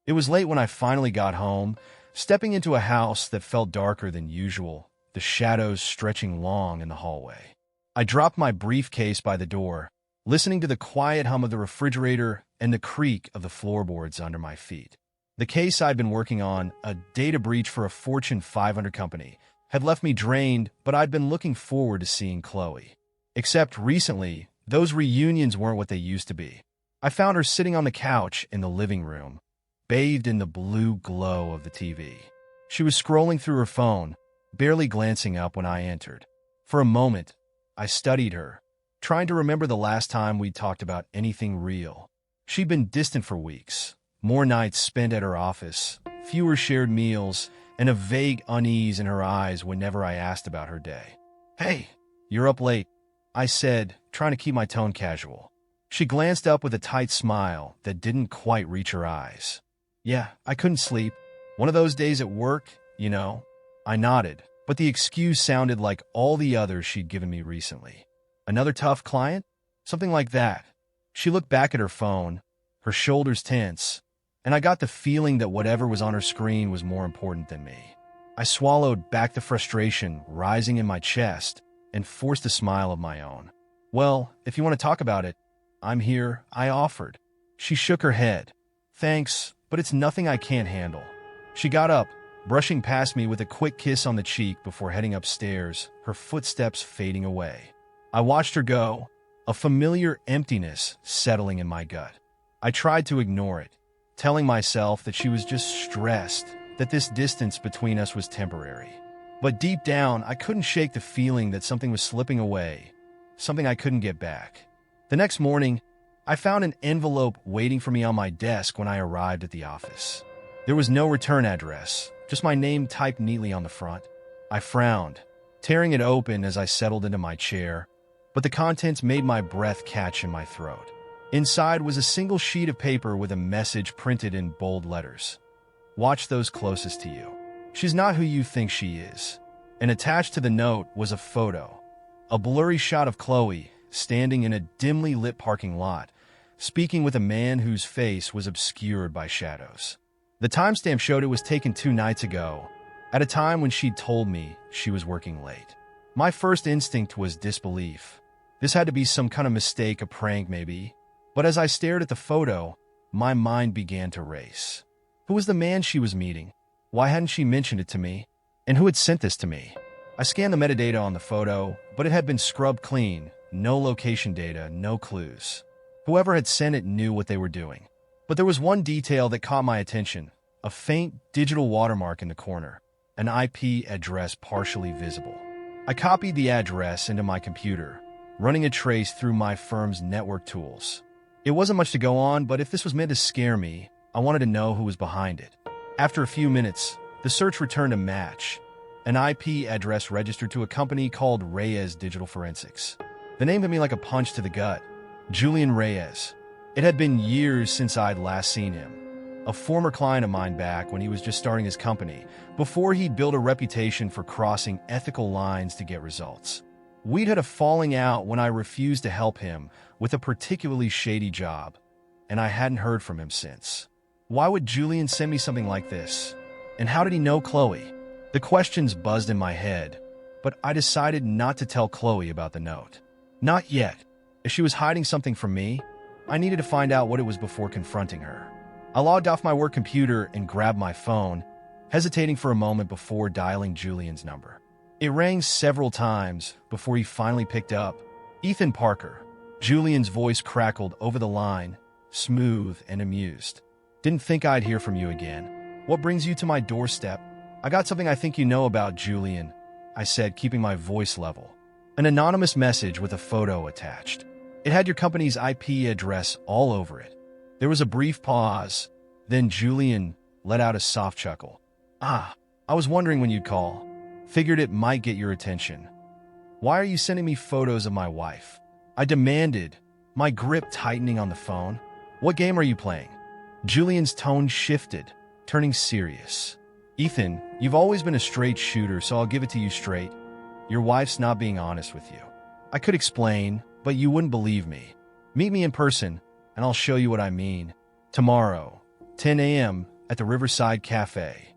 It was late when I finally got home, stepping into a house that felt darker than usual, the shadows stretching long in the hallway. I dropped my briefcase by the door, listening to the quiet hum of the refrigerator and the creak of the floorboards under my feet. The case I'd been working on, a data breach for a Fortune 500 company, had left me drained, but I'd been looking forward to seeing Chloe. Except recently, those reunions weren't what they used to be. I found her sitting on the couch in the living room, bathed in the blue glow of the TV. She was scrolling through her phone, barely glancing up when I entered. For a moment, I studied her, trying to remember the last time we'd talked about anything real. She'd been distant for weeks, more nights spent at her office, fewer shared meals, and a vague unease in her eyes whenever I asked about her day. "Hey, you're up late," I said, trying to keep my tone casual. She glanced up with a tight smile that didn't quite reach her eyes. "Yeah, I couldn't sleep. One of those days at work, you know." I nodded, but the excuse sounded like all the others she'd given me recently. "Another tough client?" Something like that. She looked back at her phone, her shoulders tense, and I got the feeling that whatever was on her screen was more important than me. I swallowed back the frustration rising in my chest and forced a smile of my own. "Well, if you want to talk about it, I'm here," I offered. She shook her head. "Thanks, but it's nothing I can't handle." She got up, brushing past me with a quick kiss on the cheek before heading upstairs, her footsteps fading away. I watched her go, a familiar emptiness settling in my gut. I tried to ignore it, telling myself that she was just stressed, that this distance between us was temporary. But deep down, I couldn't shake the feeling that something was slipping away, something I couldn't get back. The next morning, I found an envelope waiting for me on my desk when I arrived at the office. There was no return address, just my name typed neatly on the front. I frowned, tearing it open as I settled into my chair, but the contents made my breath catch in my throat. Inside was a single sheet of paper with a message printed in bold letters. "Watch those closest to you. She's not who you think she is." And attached to the note was a photo, a blurry shot of Chloe standing in a dimly lit parking lot, speaking with a man whose face was obscured by shadows. The timestamp showed it was taken 2 nights ago, at a time when she'd told me she was working late. My first instinct was disbelief. This had to be some kind of mistake, a prank maybe. But as I stared at the photo, my mind began to race. Who was the man she was meeting? Why hadn't she mentioned it to me? And who had sent this to me? I scanned the metadata on the photo, but it had been scrubbed clean. No location data, no clues. Whoever had sent it knew what they were doing. But there was one detail that caught my attention, a faint digital watermark in the corner, an IP address partially visible. I copied the address into my computer, running a trace through my firm's network tools. It wasn't much to go on, but if this was meant to scare me, I wanted to know who was behind it. After a few minutes, the search returned a match, an IP address registered to a company called Reyes Digital Forensics. The name hit me like a punch to the gut. Julian Reyes. It had been years since I'd last seen him. A former client of mine back when he was just starting his company, before he'd built a reputation for crossing ethical lines to get results. We'd had a falling out when I refused to help him with a particularly shady job, and I hadn't heard from him since. Why would Julian send me something like this? And how did he know Chloe? The questions buzzed in my head, but I decided not to tell Chloe about the note. Not yet. If she was hiding something from me, I needed to find out what it was before confronting her. I logged off my work computer and grabbed my phone, hesitating for a moment before dialing Julian's number. It rang several times before he finally picked up. "Ethan Parker." Julian's voice crackled over the line, smooth and amused. "Didn't think I'd hear from you again. What brings you to my doorstep?" "I got something I think you know about, Julian," I said, keeping my voice level. An anonymous message with a photo attached. It had your company's IP address all over it. There was a brief pause. Then Julian let out a soft chuckle. "Ah, I was wondering when you'd call. Figured it might get your attention." "Why are you sending me photos of my wife?" I demanded, my grip tightening on the phone. "What game are you playing?" Julian's tone shifted, turning serious. "Ethan, you've always been a straight shooter, so I'll give it to you straight. Your wife's not being honest with you." I could explain, but you wouldn't believe me. "Meet me in person, and I'll show you what I mean. Tomorrow, 10 a.m., at the Riverside Cafe.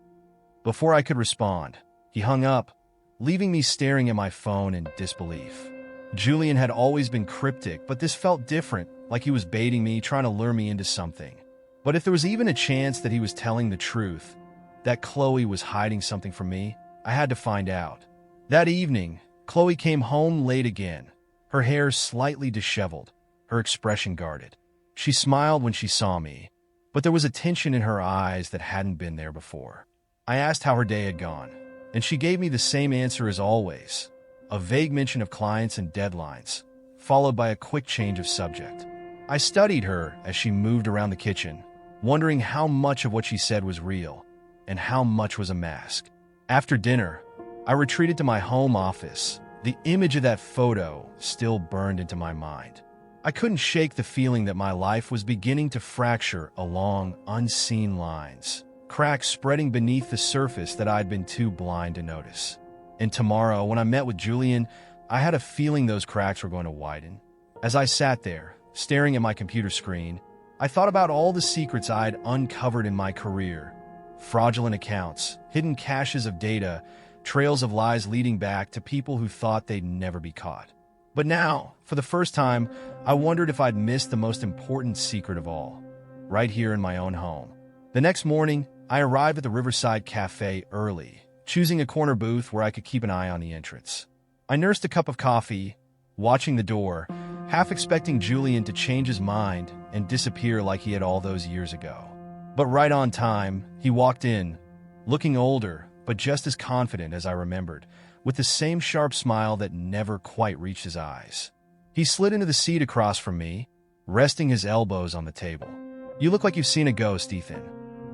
Before I could respond, he hung up, leaving me staring at my phone in disbelief. Julian had always been cryptic, but this felt different, like he was baiting me, trying to lure me into something. But if there was even a chance that he was telling the truth, that Chloe was hiding something from me, I had to find out. That evening, Chloe came home late again, her hair slightly disheveled, her expression guarded. She smiled when she saw me, but there was a tension in her eyes that hadn't been there before. I asked how her day had gone, and she gave me the same answer as always, a vague mention of clients and deadlines, followed by a quick change of subject. I studied her as she moved around the kitchen, wondering how much of what she said was real and how much was a mask. After dinner, I retreated to my home office. The image of that photo still burned into my mind. I couldn't shake the feeling that my life was beginning to fracture along unseen lines, cracks spreading beneath the surface that I'd been too blind to notice. And tomorrow, when I met with Julian, I had a feeling those cracks were going to widen. As I sat there, staring at my computer screen, I thought about all the secrets I'd uncovered in my career. Fraudulent accounts, hidden caches of data, trails of lies leading back to people who thought they'd never be caught. But now, for the first time, I wondered if I'd missed the most important secret of all, right here in my own home. The next morning, I arrived at the Riverside Cafe early, choosing a corner booth where I could keep an eye on the entrance. I nursed a cup of coffee, watching the door, half expecting Julian to change his mind and disappear like he had all those years ago. But right on time, he walked in, looking older, but just as confident as I remembered, with the same sharp smile that never quite reached his eyes. He slid into the seat across from me, resting his elbows on the table. "You look like you've seen a ghost, Ethan."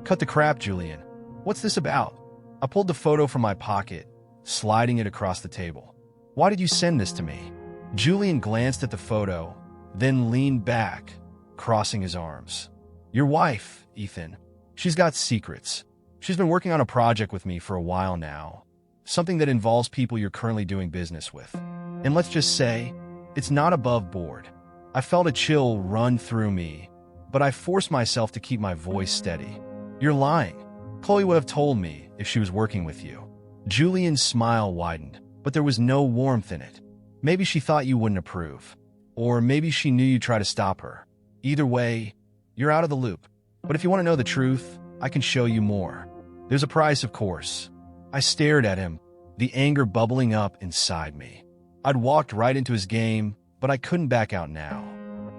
"Cut the crap, Julian. What's this about?" I pulled the photo from my pocket, sliding it across the table. "Why did you send this to me?" Julian glanced at the photo, then leaned back, crossing his arms. "Your wife, Ethan. She's got secrets. She's been working on a project with me for a while now, something that involves people you're currently doing business with. And let's just say, it's not above board." I felt a chill run through me, but I forced myself to keep my voice steady. "You're lying. Chloe would have told me if she was working with you." Julian's smile widened, but there was no warmth in it. "Maybe she thought you wouldn't approve. Or maybe she knew you'd try to stop her. Either way, you're out of the loop. But if you want to know the truth, I can show you more. There's a price, of course." I stared at him, the anger bubbling up inside me. I'd walked right into his game, but I couldn't back out now.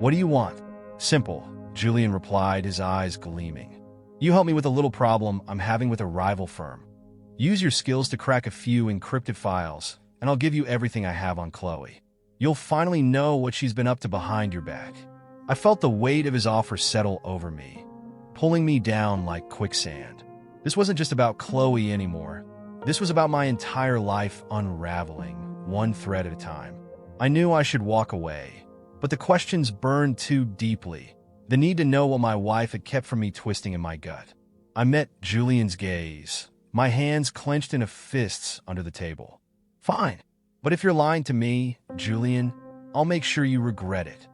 "What do you want?" "Simple," Julian replied, his eyes gleaming. "You help me with a little problem I'm having with a rival firm. Use your skills to crack a few encrypted files, and I'll give you everything I have on Chloe. You'll finally know what she's been up to behind your back." I felt the weight of his offer settle over me, pulling me down like quicksand. This wasn't just about Chloe anymore. This was about my entire life unraveling, one thread at a time. I knew I should walk away, but the questions burned too deeply. The need to know what my wife had kept from me twisting in my gut. I met Julian's gaze, my hands clenched into fists under the table. "Fine, but if you're lying to me, Julian, I'll make sure you regret it."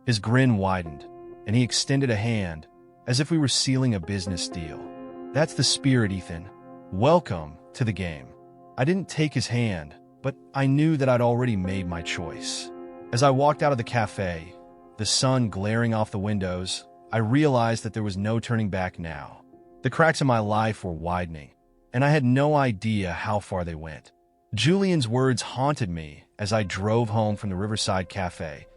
His grin widened, and he extended a hand, as if we were sealing a business deal. "That's the spirit, Ethan. Welcome to the game." I didn't take his hand, but I knew that I'd already made my choice. As I walked out of the cafe, the sun glaring off the windows, I realized that there was no turning back now. The cracks in my life were widening, and I had no idea how far they went. Julian's words haunted me as I drove home from the Riverside Cafe,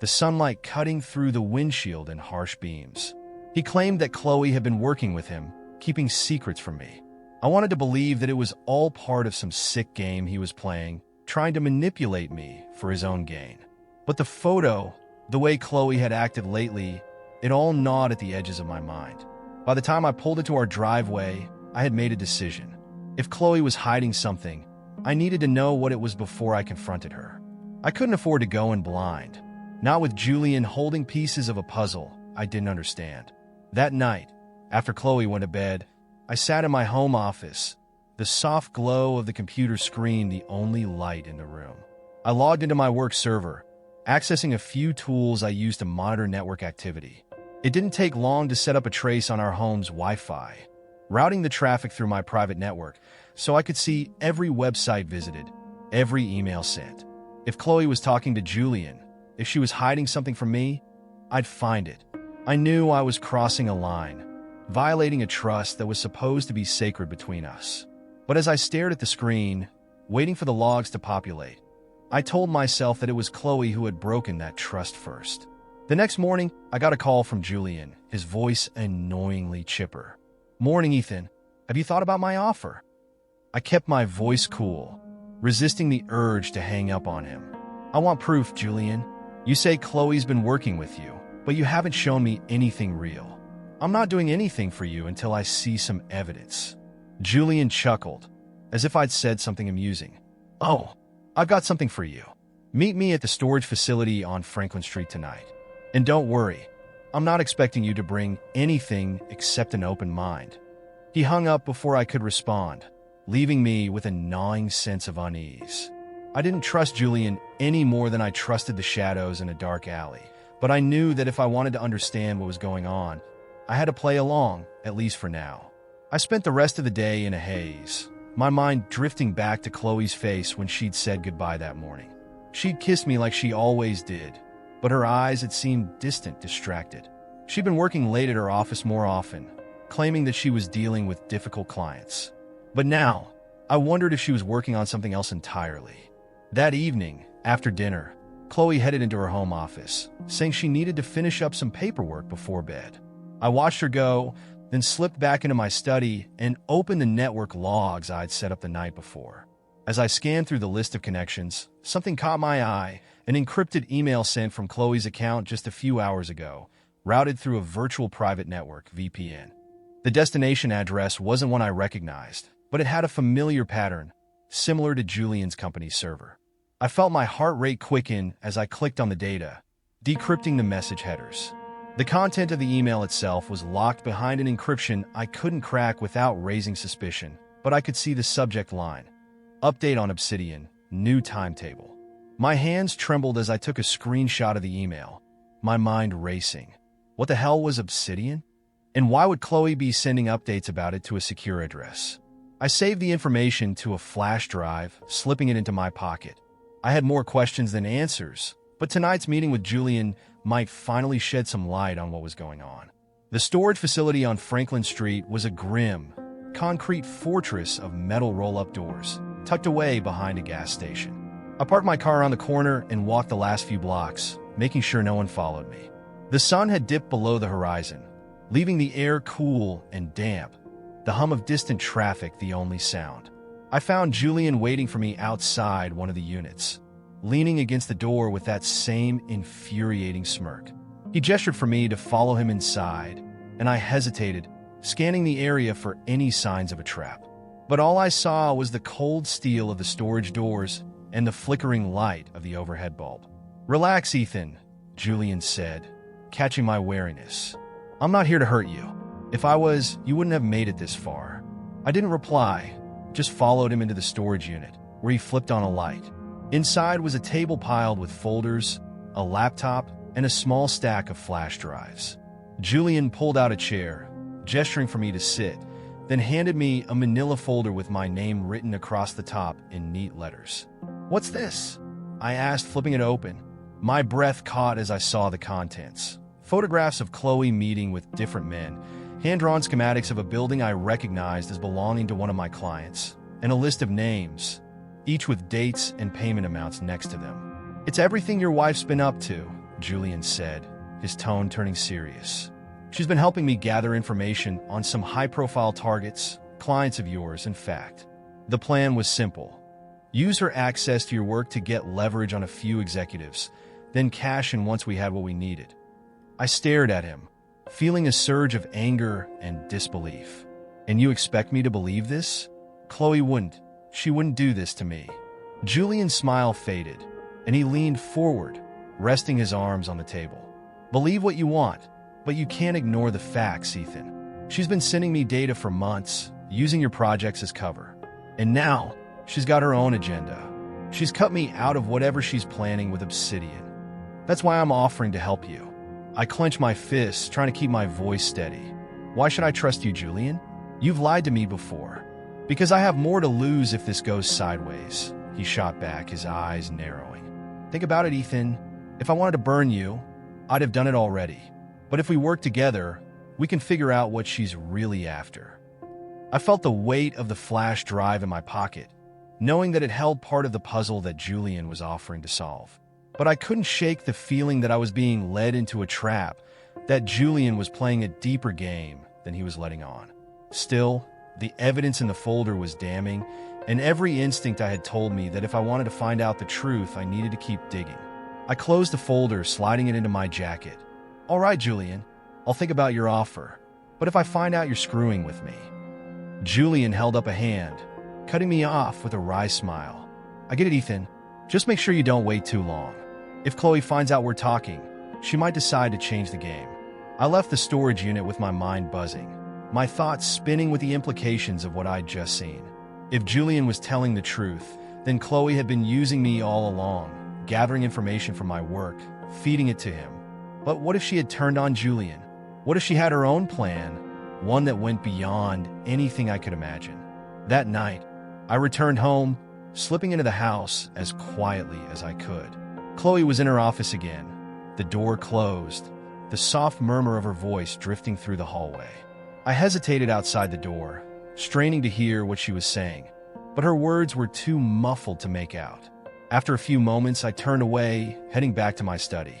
the sunlight cutting through the windshield in harsh beams. He claimed that Chloe had been working with him, keeping secrets from me. I wanted to believe that it was all part of some sick game he was playing, trying to manipulate me for his own gain. But the photo, the way Chloe had acted lately, it all gnawed at the edges of my mind. By the time I pulled into our driveway, I had made a decision. If Chloe was hiding something, I needed to know what it was before I confronted her. I couldn't afford to go in blind, not with Julian holding pieces of a puzzle I didn't understand. That night, after Chloe went to bed, I sat in my home office, the soft glow of the computer screen the only light in the room. I logged into my work server, accessing a few tools I used to monitor network activity. It didn't take long to set up a trace on our home's Wi-Fi. routing the traffic through my private network so I could see every website visited, every email sent. If Chloe was talking to Julian, if she was hiding something from me, I'd find it. I knew I was crossing a line, violating a trust that was supposed to be sacred between us. But as I stared at the screen, waiting for the logs to populate, I told myself that it was Chloe who had broken that trust first. The next morning, I got a call from Julian, his voice annoyingly chipper. "Morning, Ethan. Have you thought about my offer?" I kept my voice cool, resisting the urge to hang up on him. "I want proof, Julian. You say Chloe's been working with you, but you haven't shown me anything real. I'm not doing anything for you until I see some evidence." Julian chuckled, as if I'd said something amusing. "Oh, I've got something for you. Meet me at the storage facility on Franklin Street tonight. And don't worry, I'm not expecting you to bring anything except an open mind." He hung up before I could respond, leaving me with a gnawing sense of unease. I didn't trust Julian any more than I trusted the shadows in a dark alley, but I knew that if I wanted to understand what was going on, I had to play along, at least for now. I spent the rest of the day in a haze, my mind drifting back to Chloe's face when she'd said goodbye that morning. She'd kissed me like she always did, but her eyes had seemed distant, distracted. She'd been working late at her office more often, claiming that she was dealing with difficult clients. But now, I wondered if she was working on something else entirely. That evening, after dinner, Chloe headed into her home office, saying she needed to finish up some paperwork before bed. I watched her go, then slipped back into my study and opened the network logs I'd set up the night before. As I scanned through the list of connections, something caught my eye: an encrypted email sent from Chloe's account just a few hours ago, routed through a virtual private network, VPN. The destination address wasn't one I recognized, but it had a familiar pattern, similar to Julian's company's server. I felt my heart rate quicken as I clicked on the data, decrypting the message headers. The content of the email itself was locked behind an encryption I couldn't crack without raising suspicion, but I could see the subject line: "Update on Obsidian, new timetable." My hands trembled as I took a screenshot of the email, my mind racing. What the hell was Obsidian? And why would Chloe be sending updates about it to a secure address? I saved the information to a flash drive, slipping it into my pocket. I had more questions than answers, but tonight's meeting with Julian might finally shed some light on what was going on. The storage facility on Franklin Street was a grim, concrete fortress of metal roll-up doors, tucked away behind a gas station. I parked my car around the corner and walked the last few blocks, making sure no one followed me. The sun had dipped below the horizon, leaving the air cool and damp, the hum of distant traffic the only sound. I found Julian waiting for me outside one of the units, leaning against the door with that same infuriating smirk. He gestured for me to follow him inside, and I hesitated, scanning the area for any signs of a trap. But all I saw was the cold steel of the storage doors and the flickering light of the overhead bulb. "Relax, Ethan," Julian said, catching my wariness. "I'm not here to hurt you. If I was, you wouldn't have made it this far." I didn't reply, just followed him into the storage unit, where he flipped on a light. Inside was a table piled with folders, a laptop, and a small stack of flash drives. Julian pulled out a chair, gesturing for me to sit, then handed me a manila folder with my name written across the top in neat letters. "What's this?" I asked, flipping it open. My breath caught as I saw the contents. Photographs of Chloe meeting with different men, hand-drawn schematics of a building I recognized as belonging to one of my clients, and a list of names, each with dates and payment amounts next to them. "It's everything your wife's been up to," Julian said, his tone turning serious. "She's been helping me gather information on some high-profile targets, clients of yours, in fact. The plan was simple. Use her access to your work to get leverage on a few executives, then cash in once we had what we needed." I stared at him, feeling a surge of anger and disbelief. "And you expect me to believe this? Chloe wouldn't. She wouldn't do this to me." Julian's smile faded, and he leaned forward, resting his arms on the table. "Believe what you want, but you can't ignore the facts, Ethan. She's been sending me data for months, using your projects as cover. And now, she's got her own agenda. She's cut me out of whatever she's planning with Obsidian. That's why I'm offering to help you." I clenched my fists, trying to keep my voice steady. "Why should I trust you, Julian? You've lied to me before. Because I have more to lose if this goes sideways, he shot back, his eyes narrowing. Think about it, Ethan. If I wanted to burn you, I'd have done it already. But if we work together, we can figure out what she's really after. I felt the weight of the flash drive in my pocket, knowing that it held part of the puzzle that Julian was offering to solve. But I couldn't shake the feeling that I was being led into a trap, that Julian was playing a deeper game than he was letting on. Still, the evidence in the folder was damning, and every instinct I had told me that if I wanted to find out the truth, I needed to keep digging. I closed the folder, sliding it into my jacket. All right, Julian, I'll think about your offer, but if I find out you're screwing with me. Julian held up a hand, cutting me off with a wry smile. I get it, Ethan. Just make sure you don't wait too long. If Chloe finds out we're talking, she might decide to change the game. I left the storage unit with my mind buzzing, my thoughts spinning with the implications of what I'd just seen. If Julian was telling the truth, then Chloe had been using me all along, gathering information from my work, feeding it to him. But what if she had turned on Julian? What if she had her own plan, one that went beyond anything I could imagine? That night, I returned home, slipping into the house as quietly as I could. Chloe was in her office again, the door closed, the soft murmur of her voice drifting through the hallway. I hesitated outside the door, straining to hear what she was saying, but her words were too muffled to make out. After a few moments, I turned away, heading back to my study.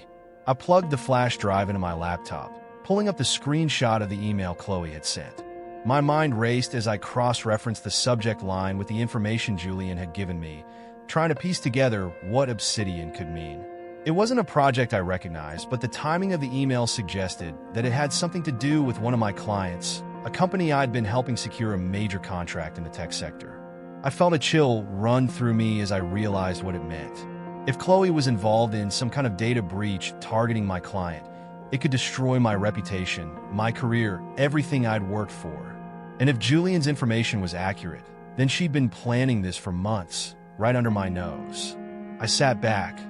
I plugged the flash drive into my laptop, pulling up the screenshot of the email Chloe had sent. My mind raced as I cross-referenced the subject line with the information Julian had given me, trying to piece together what obsidian could mean. It wasn't a project I recognized, but the timing of the email suggested that it had something to do with one of my clients, a company I'd been helping secure a major contract in the tech sector. I felt a chill run through me as I realized what it meant. If Chloe was involved in some kind of data breach targeting my client, it could destroy my reputation, my career, everything I'd worked for. And if Julian's information was accurate, then she'd been planning this for months, right under my nose. I sat back,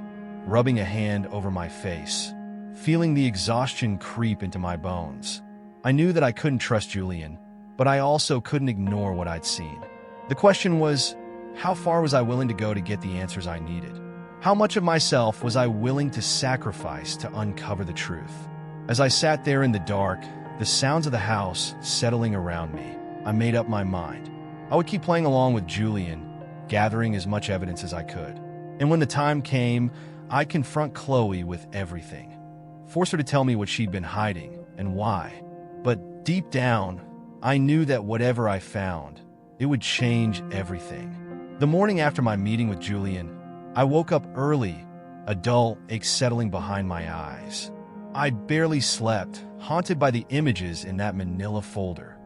rubbing a hand over my face, feeling the exhaustion creep into my bones. I knew that I couldn't trust Julian, but I also couldn't ignore what I'd seen. The question was, how far was I willing to go to get the answers I needed? How much of myself was I willing to sacrifice to uncover the truth? As I sat there in the dark, the sounds of the house settling around me, I made up my mind. I would keep playing along with Julian, gathering as much evidence as I could. And when the time came, I'd confront Chloe with everything. Force her to tell me what she'd been hiding and why. But deep down, I knew that whatever I found, it would change everything. The morning after my meeting with Julian, I woke up early, a dull ache settling behind my eyes. I barely slept, haunted by the images in that manila folder.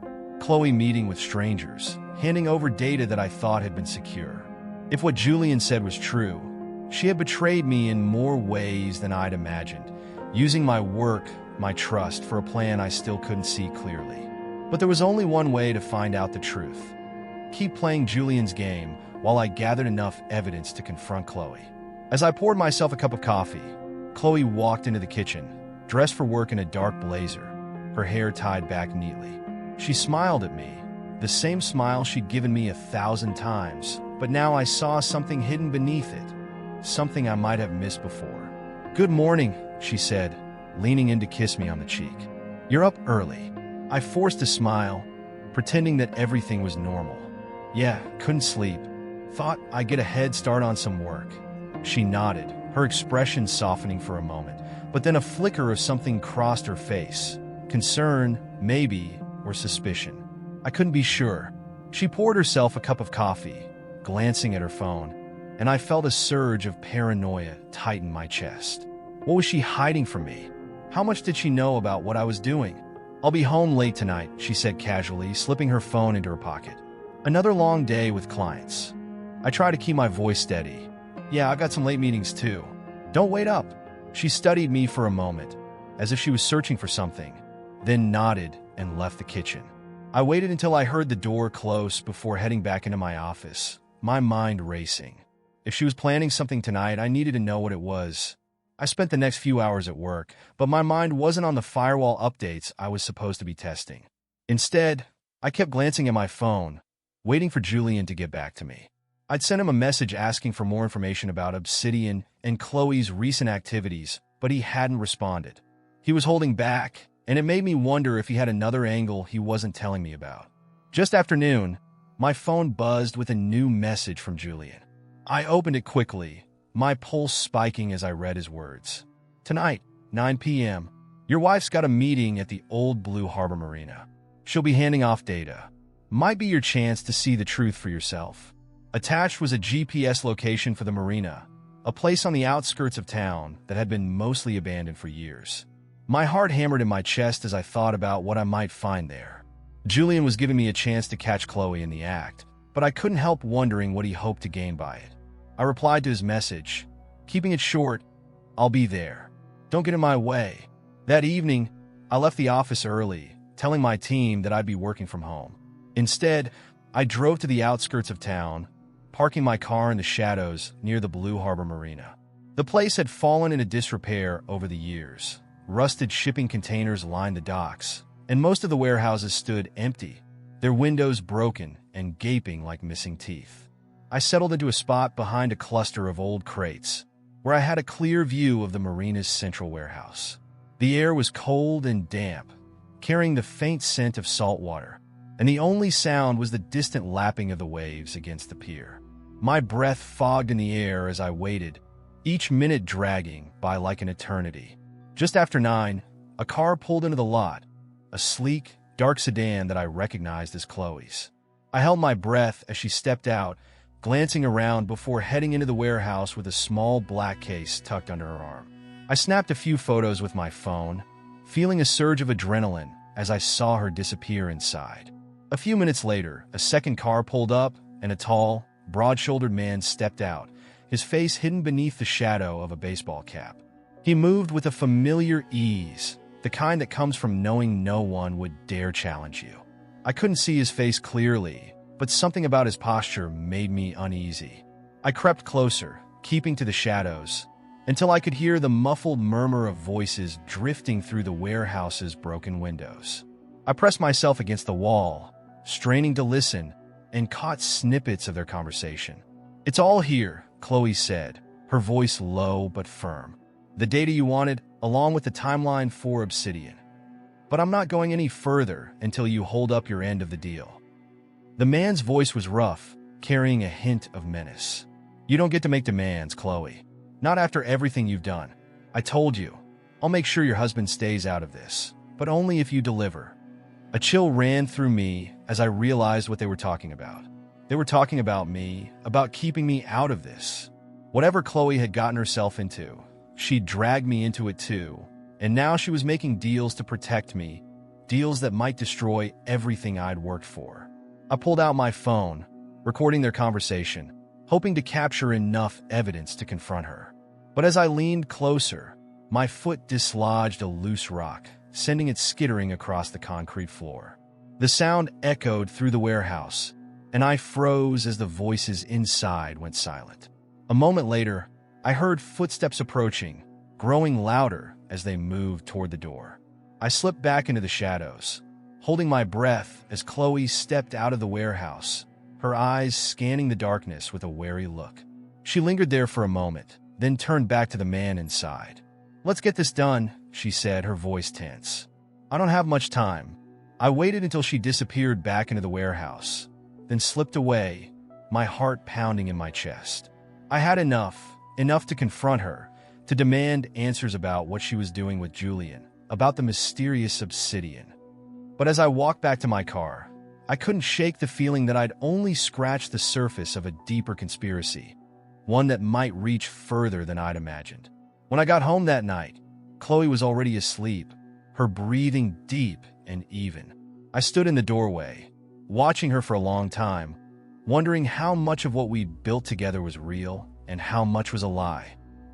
Chloe meeting with strangers, handing over data that I thought had been secure. If what Julian said was true, she had betrayed me in more ways than I'd imagined, using my work, my trust, for a plan I still couldn't see clearly. But there was only one way to find out the truth. Keep playing Julian's game while I gathered enough evidence to confront Chloe. As I poured myself a cup of coffee, Chloe walked into the kitchen, dressed for work in a dark blazer, her hair tied back neatly. She smiled at me, the same smile she'd given me 1,000 times, but now I saw something hidden beneath it. Something I might have missed before. "Good morning," she said, leaning in to kiss me on the cheek. "You're up early." I forced a smile, pretending that everything was normal. "Yeah, couldn't sleep. Thought I'd get a head start on some work." She nodded, her expression softening for a moment, but then a flicker of something crossed her face. Concern, maybe, or suspicion. I couldn't be sure. She poured herself a cup of coffee, glancing at her phone, and I felt a surge of paranoia tighten my chest. What was she hiding from me? How much did she know about what I was doing? "I'll be home late tonight," she said casually, slipping her phone into her pocket. Another long day with clients. I try to keep my voice steady. "Yeah, I've got some late meetings too. Don't wait up." She studied me for a moment, as if she was searching for something, then nodded and left the kitchen. I waited until I heard the door close before heading back into my office, my mind racing. If she was planning something tonight, I needed to know what it was. I spent the next few hours at work, but my mind wasn't on the firewall updates I was supposed to be testing. Instead, I kept glancing at my phone, waiting for Julian to get back to me. I'd sent him a message asking for more information about Obsidian and Chloe's recent activities, but he hadn't responded. He was holding back, and it made me wonder if he had another angle he wasn't telling me about. Just after noon, my phone buzzed with a new message from Julian. I opened it quickly, my pulse spiking as I read his words. "Tonight, 9 p.m., your wife's got a meeting at the old Blue Harbor Marina. She'll be handing off data. Might be your chance to see the truth for yourself." Attached was a GPS location for the marina, a place on the outskirts of town that had been mostly abandoned for years. My heart hammered in my chest as I thought about what I might find there. Julian was giving me a chance to catch Chloe in the act, but I couldn't help wondering what he hoped to gain by it. I replied to his message, keeping it short, "I'll be there. Don't get in my way." That evening, I left the office early, telling my team that I'd be working from home. Instead, I drove to the outskirts of town, parking my car in the shadows near the Blue Harbor Marina. The place had fallen into disrepair over the years. Rusted shipping containers lined the docks, and most of the warehouses stood empty, their windows broken and gaping like missing teeth. I settled into a spot behind a cluster of old crates, where I had a clear view of the marina's central warehouse. The air was cold and damp, carrying the faint scent of salt water, and the only sound was the distant lapping of the waves against the pier. My breath fogged in the air as I waited, each minute dragging by like an eternity. Just after 9, a car pulled into the lot, a sleek, dark sedan that I recognized as Chloe's. I held my breath as she stepped out, glancing around before heading into the warehouse with a small black case tucked under her arm. I snapped a few photos with my phone, feeling a surge of adrenaline as I saw her disappear inside. A few minutes later, a second car pulled up, and a tall, broad-shouldered man stepped out, his face hidden beneath the shadow of a baseball cap. He moved with a familiar ease, the kind that comes from knowing no one would dare challenge you. I couldn't see his face clearly, but something about his posture made me uneasy. I crept closer, keeping to the shadows, until I could hear the muffled murmur of voices drifting through the warehouse's broken windows. I pressed myself against the wall, straining to listen, and caught snippets of their conversation. "It's all here," Chloe said, her voice low but firm. "The data you wanted, along with the timeline for Obsidian. But I'm not going any further until you hold up your end of the deal." The man's voice was rough, carrying a hint of menace. "You don't get to make demands, Chloe. Not after everything you've done. I told you. I'll make sure your husband stays out of this, but only if you deliver." A chill ran through me as I realized what they were talking about. They were talking about me, about keeping me out of this. Whatever Chloe had gotten herself into, she'd dragged me into it too, and now she was making deals to protect me, deals that might destroy everything I'd worked for. I pulled out my phone, recording their conversation, hoping to capture enough evidence to confront her. But as I leaned closer, my foot dislodged a loose rock, sending it skittering across the concrete floor. The sound echoed through the warehouse, and I froze as the voices inside went silent. A moment later, I heard footsteps approaching, growing louder as they moved toward the door. I slipped back into the shadows, holding my breath as Chloe stepped out of the warehouse, her eyes scanning the darkness with a wary look. She lingered there for a moment, then turned back to the man inside. "Let's get this done," she said, her voice tense. "I don't have much time." I waited until she disappeared back into the warehouse, then slipped away, my heart pounding in my chest. I had enough to confront her, to demand answers about what she was doing with Julian, about the mysterious Obsidian. But as I walked back to my car, I couldn't shake the feeling that I'd only scratched the surface of a deeper conspiracy, one that might reach further than I'd imagined. When I got home that night, Chloe was already asleep, her breathing deep and even. I stood in the doorway, watching her for a long time, wondering how much of what we'd built together was real and how much was a lie.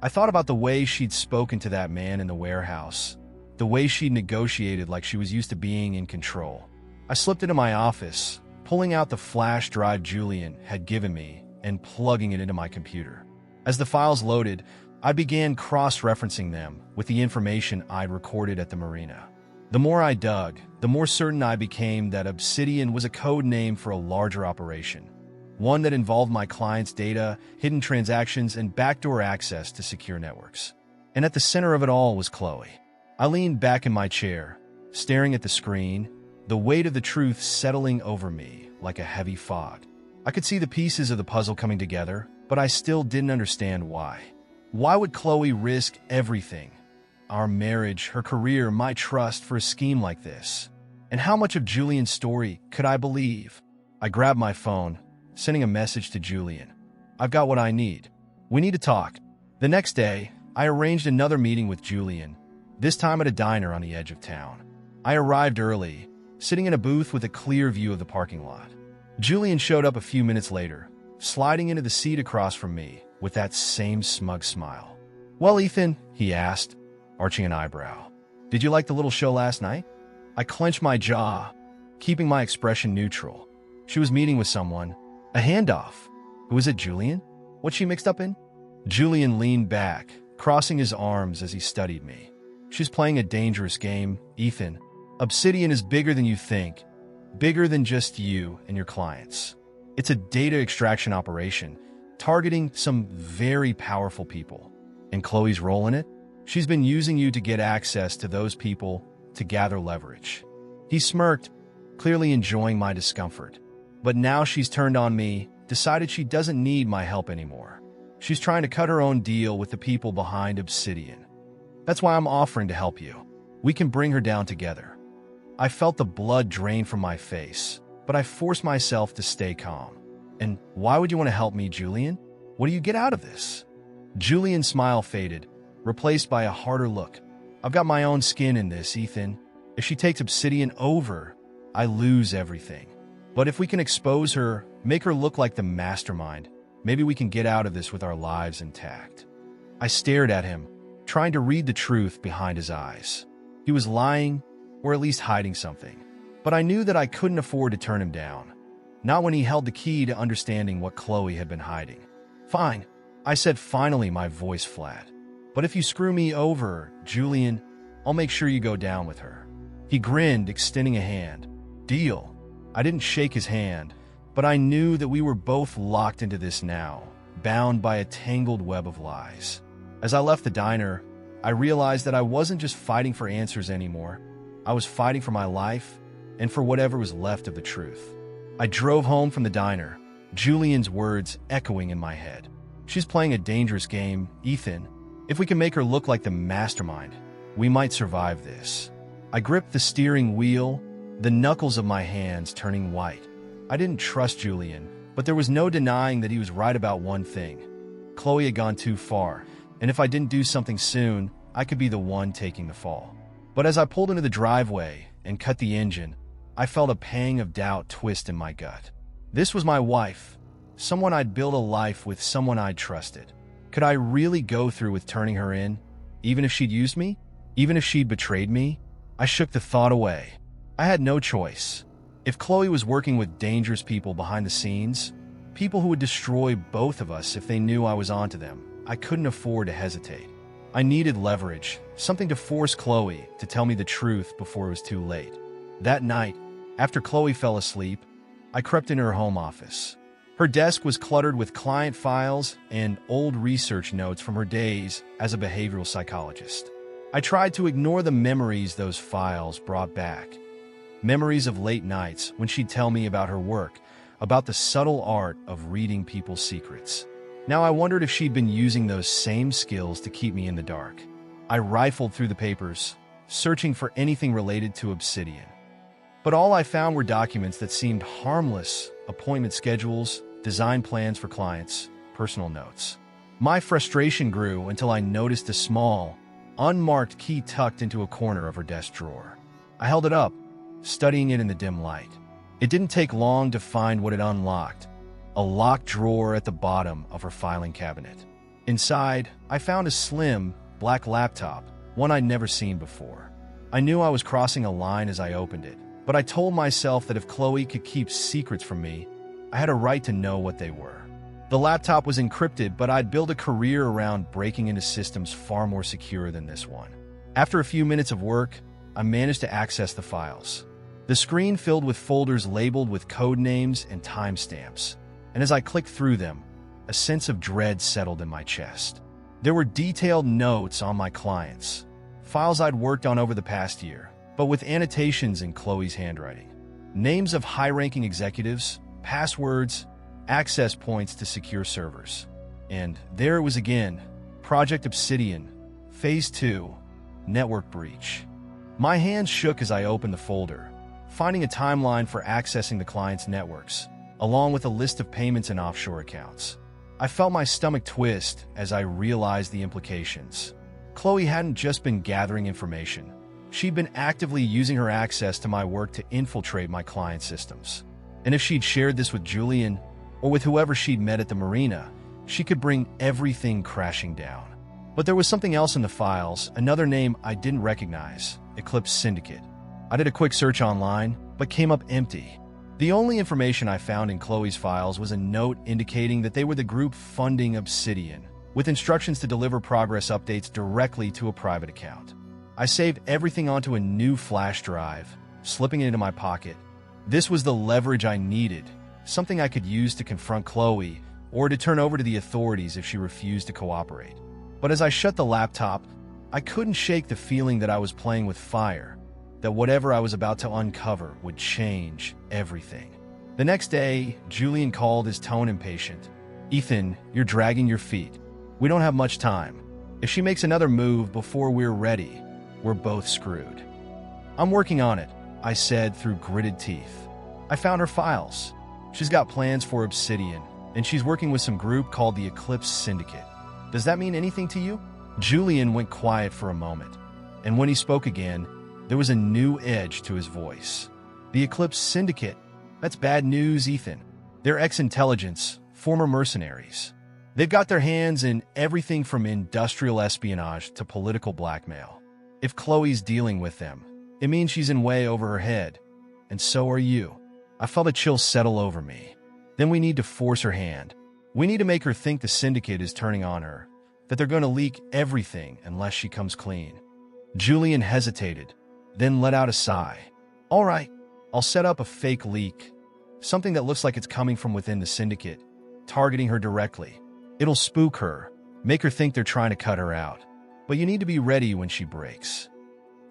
I thought about the way she'd spoken to that man in the warehouse, the way she'd negotiated like she was used to being in control. I slipped into my office, pulling out the flash drive Julian had given me and plugging it into my computer. As the files loaded, I began cross-referencing them with the information I'd recorded at the marina. The more I dug, the more certain I became that Obsidian was a code name for a larger operation, one that involved my clients' data, hidden transactions, and backdoor access to secure networks. And at the center of it all was Chloe. I leaned back in my chair, staring at the screen, the weight of the truth settling over me like a heavy fog. I could see the pieces of the puzzle coming together, but I still didn't understand why. Why would Chloe risk everything? Our marriage, her career, my trust for a scheme like this? And how much of Julian's story could I believe? I grabbed my phone, sending a message to Julian. I've got what I need. We need to talk. The next day, I arranged another meeting with Julian, this time at a diner on the edge of town. I arrived early, sitting in a booth with a clear view of the parking lot. Julian showed up a few minutes later, sliding into the seat across from me with that same smug smile. "Well, Ethan," he asked, arching an eyebrow, "did you like the little show last night?" I clenched my jaw, keeping my expression neutral. She was meeting with someone. A handoff. Who was it, Julian? What's she mixed up in? Julian leaned back, crossing his arms as he studied me. "She's playing a dangerous game, Ethan. Obsidian is bigger than you think. Bigger than just you and your clients. It's a data extraction operation, targeting some very powerful people. And Chloe's role in it? She's been using you to get access to those people to gather leverage." He smirked, clearly enjoying my discomfort. "But now she's turned on me, decided she doesn't need my help anymore. She's trying to cut her own deal with the people behind Obsidian. That's why I'm offering to help you. We can bring her down together." I felt the blood drain from my face, but I forced myself to stay calm. "And why would you want to help me, Julian? What do you get out of this?" Julian's smile faded, replaced by a harder look. "I've got my own skin in this, Ethan. If she takes Obsidian over, I lose everything. But if we can expose her, make her look like the mastermind, maybe we can get out of this with our lives intact." I stared at him, trying to read the truth behind his eyes. He was lying, or at least hiding something. But I knew that I couldn't afford to turn him down. Not when he held the key to understanding what Chloe had been hiding. "Fine," I said, finally, my voice flat. "But if you screw me over, Julian, I'll make sure you go down with her." He grinned, extending a hand. "Deal." I didn't shake his hand, but I knew that we were both locked into this now, bound by a tangled web of lies. As I left the diner, I realized that I wasn't just fighting for answers anymore. I was fighting for my life and for whatever was left of the truth. I drove home from the diner, Julian's words echoing in my head. "She's playing a dangerous game, Ethan. If we can make her look like the mastermind, we might survive this." I gripped the steering wheel, the knuckles of my hands turning white. I didn't trust Julian, but there was no denying that he was right about one thing. Chloe had gone too far, and if I didn't do something soon, I could be the one taking the fall. But as I pulled into the driveway and cut the engine, I felt a pang of doubt twist in my gut. This was my wife, someone I'd built a life with, someone I'd trusted. Could I really go through with turning her in, even if she'd used me? Even if she'd betrayed me? I shook the thought away. I had no choice. If Chloe was working with dangerous people behind the scenes, people who would destroy both of us if they knew I was onto them, I couldn't afford to hesitate. I needed leverage, something to force Chloe to tell me the truth before it was too late. That night, after Chloe fell asleep, I crept into her home office. Her desk was cluttered with client files and old research notes from her days as a behavioral psychologist. I tried to ignore the memories those files brought back. Memories of late nights when she'd tell me about her work, about the subtle art of reading people's secrets. Now I wondered if she'd been using those same skills to keep me in the dark. I rifled through the papers, searching for anything related to Obsidian. But all I found were documents that seemed harmless: appointment schedules, design plans for clients, personal notes. My frustration grew until I noticed a small, unmarked key tucked into a corner of her desk drawer. I held it up, studying it in the dim light. It didn't take long to find what it unlocked: a locked drawer at the bottom of her filing cabinet. Inside, I found a slim, black laptop, one I'd never seen before. I knew I was crossing a line as I opened it, but I told myself that if Chloe could keep secrets from me, I had a right to know what they were. The laptop was encrypted, but I'd built a career around breaking into systems far more secure than this one. After a few minutes of work, I managed to access the files. The screen filled with folders labeled with code names and timestamps, and as I clicked through them, a sense of dread settled in my chest. There were detailed notes on my clients, files I'd worked on over the past year, but with annotations in Chloe's handwriting. Names of high-ranking executives, passwords, access points to secure servers. And there it was again, Project Obsidian, Phase 2, Network Breach. My hands shook as I opened the folder, finding a timeline for accessing the client's networks, along with a list of payments and offshore accounts. I felt my stomach twist as I realized the implications. Chloe hadn't just been gathering information. She'd been actively using her access to my work to infiltrate my client's systems. And if she'd shared this with Julian, or with whoever she'd met at the marina, she could bring everything crashing down. But there was something else in the files, another name I didn't recognize, Eclipse Syndicate. I did a quick search online, but came up empty. The only information I found in Chloe's files was a note indicating that they were the group funding Obsidian, with instructions to deliver progress updates directly to a private account. I saved everything onto a new flash drive, slipping it into my pocket. This was the leverage I needed, something I could use to confront Chloe or to turn over to the authorities if she refused to cooperate. But as I shut the laptop, I couldn't shake the feeling that I was playing with fire, that whatever I was about to uncover would change everything. The next day, Julian called, his tone impatient. "Ethan, you're dragging your feet. We don't have much time. If she makes another move before we're ready, we're both screwed." "I'm working on it," I said through gritted teeth. "I found her files. She's got plans for Obsidian, and she's working with some group called the Eclipse Syndicate. Does that mean anything to you?" Julian went quiet for a moment, and when he spoke again, there was a new edge to his voice. "The Eclipse Syndicate? That's bad news, Ethan. They're ex-intelligence, former mercenaries. They've got their hands in everything from industrial espionage to political blackmail. If Chloe's dealing with them, it means she's in way over her head. And so are you." I felt a chill settle over me. "Then we need to force her hand. We need to make her think the Syndicate is turning on her, that they're going to leak everything unless she comes clean." Julian hesitated, then let out a sigh. "All right, I'll set up a fake leak, something that looks like it's coming from within the Syndicate, targeting her directly. It'll spook her, make her think they're trying to cut her out. But you need to be ready when she breaks."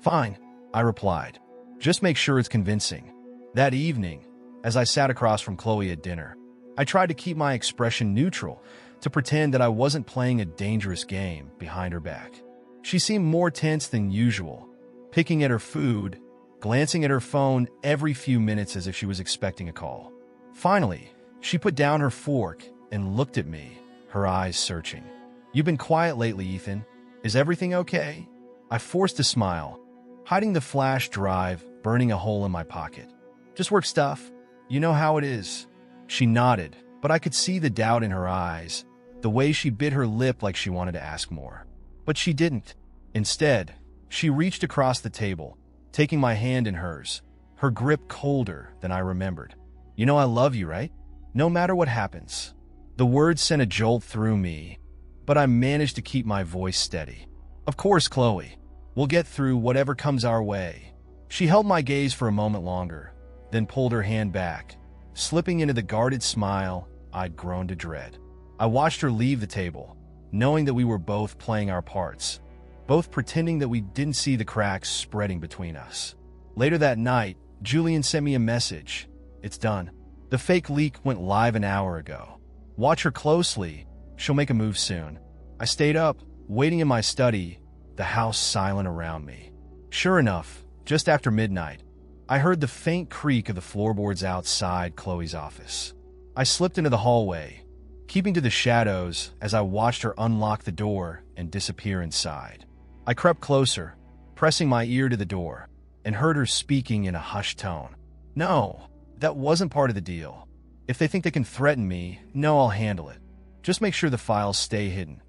"Fine," I replied. "Just make sure it's convincing." That evening, as I sat across from Chloe at dinner, I tried to keep my expression neutral, to pretend that I wasn't playing a dangerous game behind her back. She seemed more tense than usual, picking at her food, glancing at her phone every few minutes as if she was expecting a call. Finally, she put down her fork and looked at me, her eyes searching. "You've been quiet lately, Ethan. Is everything okay?" I forced a smile, hiding the flash drive burning a hole in my pocket. "Just work stuff. You know how it is." She nodded, but I could see the doubt in her eyes, the way she bit her lip like she wanted to ask more. But she didn't. Instead, she reached across the table, taking my hand in hers, her grip colder than I remembered. "You know I love you, right? No matter what happens." The words sent a jolt through me, but I managed to keep my voice steady. "Of course, Chloe. We'll get through whatever comes our way." She held my gaze for a moment longer, then pulled her hand back, slipping into the guarded smile I'd grown to dread. I watched her leave the table, knowing that we were both playing our parts, both pretending that we didn't see the cracks spreading between us. Later that night, Julian sent me a message. "It's done. The fake leak went live an hour ago. Watch her closely. She'll make a move soon." I stayed up, waiting in my study, the house silent around me. Sure enough, just after midnight, I heard the faint creak of the floorboards outside Chloe's office. I slipped into the hallway, keeping to the shadows as I watched her unlock the door and disappear inside. I crept closer, pressing my ear to the door, and heard her speaking in a hushed tone. "No, that wasn't part of the deal. If they think they can threaten me, no, I'll handle it. Just make sure the files stay hidden."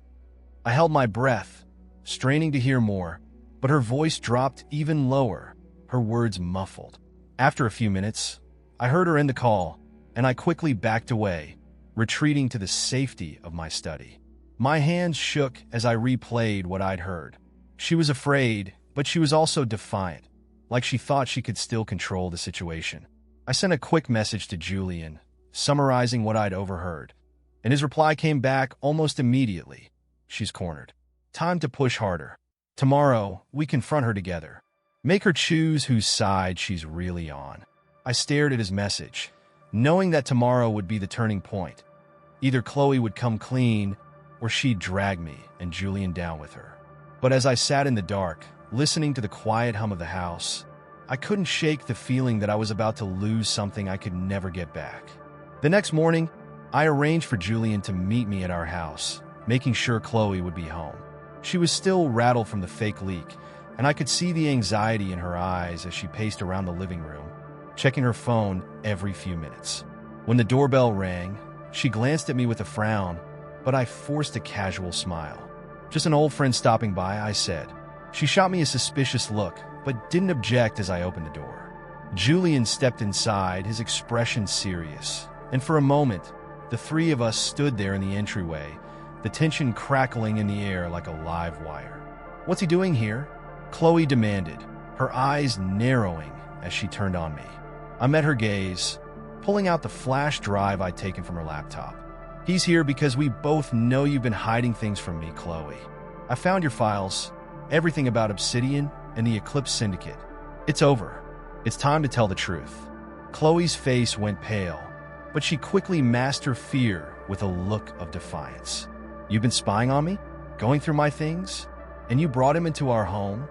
I held my breath, straining to hear more, but her voice dropped even lower, her words muffled. After a few minutes, I heard her end the call, and I quickly backed away, retreating to the safety of my study. My hands shook as I replayed what I'd heard. She was afraid, but she was also defiant. like she thought she could still control the situation. I sent a quick message to Julian, summarizing what I'd overheard, and his reply came back almost immediately. She's cornered. Time to push harder. Tomorrow, we confront her together. Make her choose whose side she's really on. I stared at his message, knowing that tomorrow would be the turning point. Either Chloe would come clean, or she'd drag me and Julian down with her. But as I sat in the dark, listening to the quiet hum of the house, I couldn't shake the feeling that I was about to lose something I could never get back. The next morning, I arranged for Julian to meet me at our house, making sure Chloe would be home. She was still rattled from the fake leak, and I could see the anxiety in her eyes as she paced around the living room, checking her phone every few minutes. When the doorbell rang, she glanced at me with a frown, but I forced a casual smile. "Just an old friend stopping by," I said. She shot me a suspicious look, but didn't object as I opened the door. Julian stepped inside, his expression serious, and for a moment, the three of us stood there in the entryway, the tension crackling in the air like a live wire. "What's he doing here?" Chloe demanded, her eyes narrowing as she turned on me. I met her gaze, pulling out the flash drive I'd taken from her laptop. "He's here because we both know you've been hiding things from me, Chloe. I found your files, everything about Obsidian and the Eclipse Syndicate. It's over. It's time to tell the truth." Chloe's face went pale, but she quickly masked her fear with a look of defiance. "You've been spying on me? Going through my things? And you brought him into our home?"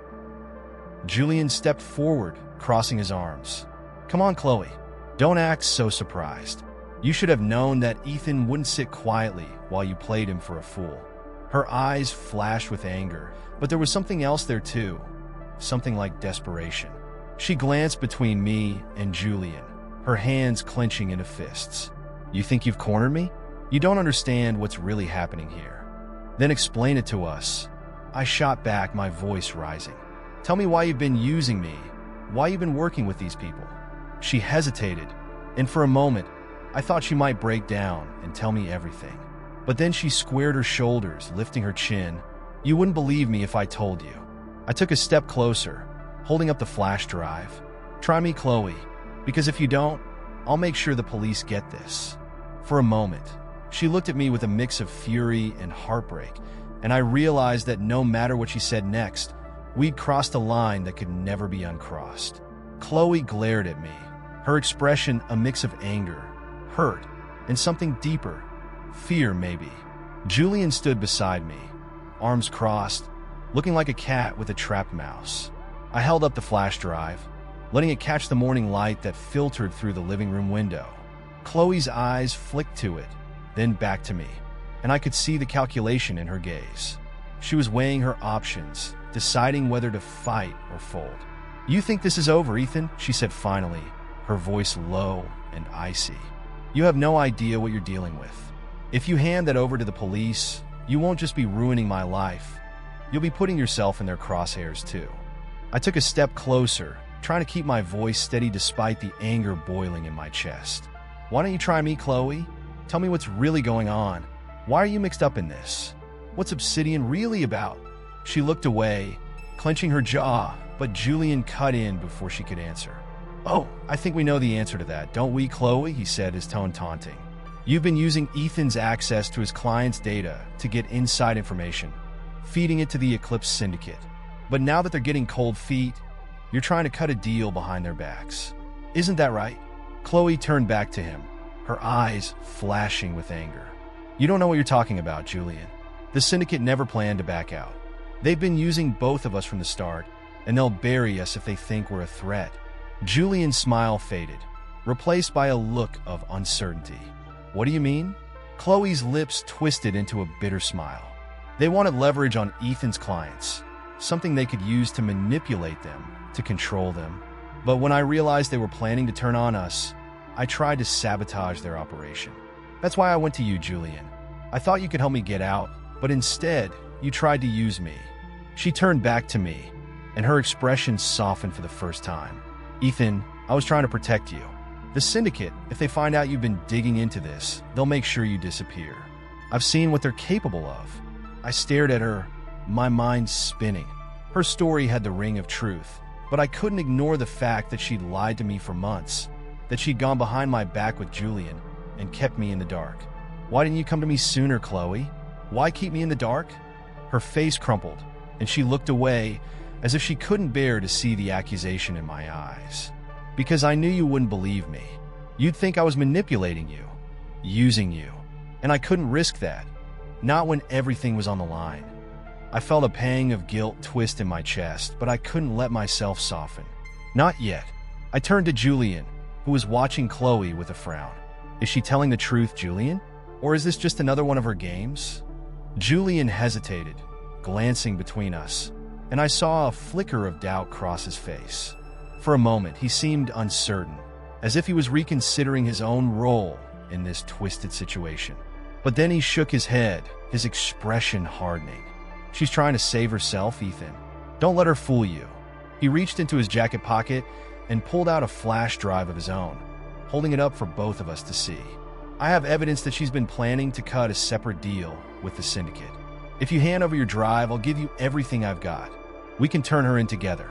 Julian stepped forward, crossing his arms. "Come on, Chloe. Don't act so surprised. You should have known that Ethan wouldn't sit quietly while you played him for a fool." Her eyes flashed with anger, but there was something else there too. Something like desperation. She glanced between me and Julian, her hands clenching into fists. "You think you've cornered me? You don't understand what's really happening here. Then explain it to us." I shot back, my voice rising. "Tell me why you've been using me, why you've been working with these people." She hesitated, and for a moment, I thought she might break down and tell me everything. But then she squared her shoulders, lifting her chin. "You wouldn't believe me if I told you." I took a step closer, holding up the flash drive. "Try me, Chloe, because if you don't, I'll make sure the police get this." For a moment, she looked at me with a mix of fury and heartbreak, and I realized that no matter what she said next, we'd crossed a line that could never be uncrossed. Chloe glared at me, her expression a mix of anger, hurt, and something deeper. Fear, maybe. Julian stood beside me, arms crossed, looking like a cat with a trapped mouse. I held up the flash drive, letting it catch the morning light that filtered through the living room window. Chloe's eyes flicked to it, then back to me, and I could see the calculation in her gaze. She was weighing her options, deciding whether to fight or fold. "You think this is over, Ethan?" she said finally, her voice low and icy. "You have no idea what you're dealing with. If you hand that over to the police, you won't just be ruining my life. You'll be putting yourself in their crosshairs too." I took a step closer, trying to keep my voice steady despite the anger boiling in my chest. "Why don't you try me, Chloe? Tell me what's really going on. Why are you mixed up in this? What's Obsidian really about?" She looked away, clenching her jaw, but Julian cut in before she could answer. "Oh, I think we know the answer to that, don't we, Chloe?" he said, his tone taunting. "You've been using Ethan's access to his clients' data to get inside information, feeding it to the Eclipse Syndicate. But now that they're getting cold feet, you're trying to cut a deal behind their backs. Isn't that right?" Chloe turned back to him, her eyes flashing with anger. "You don't know what you're talking about, Julian. The Syndicate never planned to back out. They've been using both of us from the start, and they'll bury us if they think we're a threat." Julian's smile faded, replaced by a look of uncertainty. "What do you mean?" Chloe's lips twisted into a bitter smile. "They wanted leverage on Ethan's clients, something they could use to manipulate them, to control them. But when I realized they were planning to turn on us, I tried to sabotage their operation. That's why I went to you, Julian. I thought you could help me get out, but instead, you tried to use me." She turned back to me, and her expression softened for the first time. "Ethan, I was trying to protect you. The Syndicate, if they find out you've been digging into this, they'll make sure you disappear. I've seen what they're capable of." I stared at her, my mind spinning. Her story had the ring of truth, But I couldn't ignore the fact that she'd lied to me for months, that she'd gone behind my back with Julian and kept me in the dark. Why didn't you come to me sooner, Chloe? Why keep me in the dark? Her face crumpled, and she looked away as if she couldn't bear to see the accusation in my eyes. Because I knew you wouldn't believe me. You'd think I was manipulating you, using you, and I couldn't risk that. Not when everything was on the line. I felt a pang of guilt twist in my chest, but I couldn't let myself soften. Not yet. I turned to Julian, who was watching Chloe with a frown. Is she telling the truth, Julian? Or is this just another one of her games? Julian hesitated, glancing between us, and I saw a flicker of doubt cross his face. For a moment, he seemed uncertain, as if he was reconsidering his own role in this twisted situation. But then he shook his head, his expression hardening. She's trying to save herself, Ethan. Don't let her fool you. He reached into his jacket pocket and pulled out a flash drive of his own, holding it up for both of us to see. I have evidence that she's been planning to cut a separate deal with the syndicate. If you hand over your drive, I'll give you everything I've got. We can turn her in together.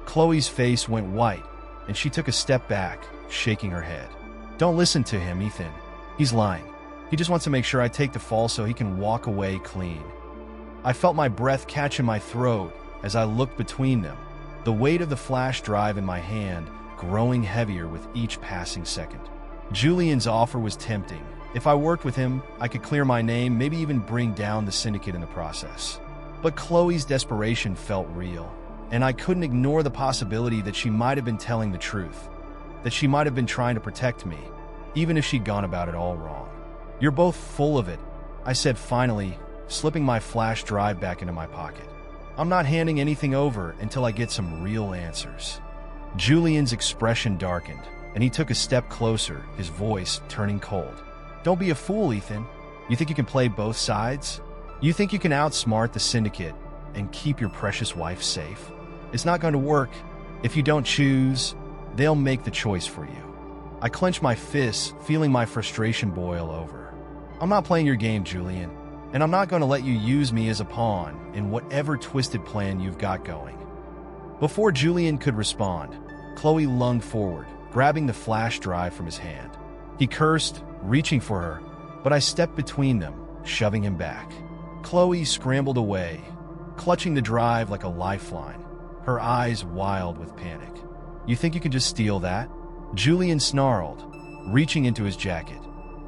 Chloe's face went white, and she took a step back, shaking her head. Don't listen to him, Ethan. He's lying. He just wants to make sure I take the fall so he can walk away clean. I felt my breath catch in my throat as I looked between them, the weight of the flash drive in my hand growing heavier with each passing second. Julian's offer was tempting. If I worked with him, I could clear my name, maybe even bring down the syndicate in the process. But Chloe's desperation felt real, and I couldn't ignore the possibility that she might have been telling the truth, that she might have been trying to protect me, even if she'd gone about it all wrong. You're both full of it, I said finally, slipping my flash drive back into my pocket. I'm not handing anything over until I get some real answers. Julian's expression darkened, and he took a step closer, his voice turning cold. Don't be a fool, Ethan. You think you can play both sides? You think you can outsmart the syndicate and keep your precious wife safe? It's not going to work. If you don't choose, they'll make the choice for you. I clenched my fists, feeling my frustration boil over. I'm not playing your game, Julian. And I'm not going to let you use me as a pawn in whatever twisted plan you've got going. Before Julian could respond, Chloe lunged forward, grabbing the flash drive from his hand. He cursed, reaching for her, but I stepped between them, shoving him back. Chloe scrambled away, clutching the drive like a lifeline, her eyes wild with panic. You think you can just steal that? Julian snarled, reaching into his jacket.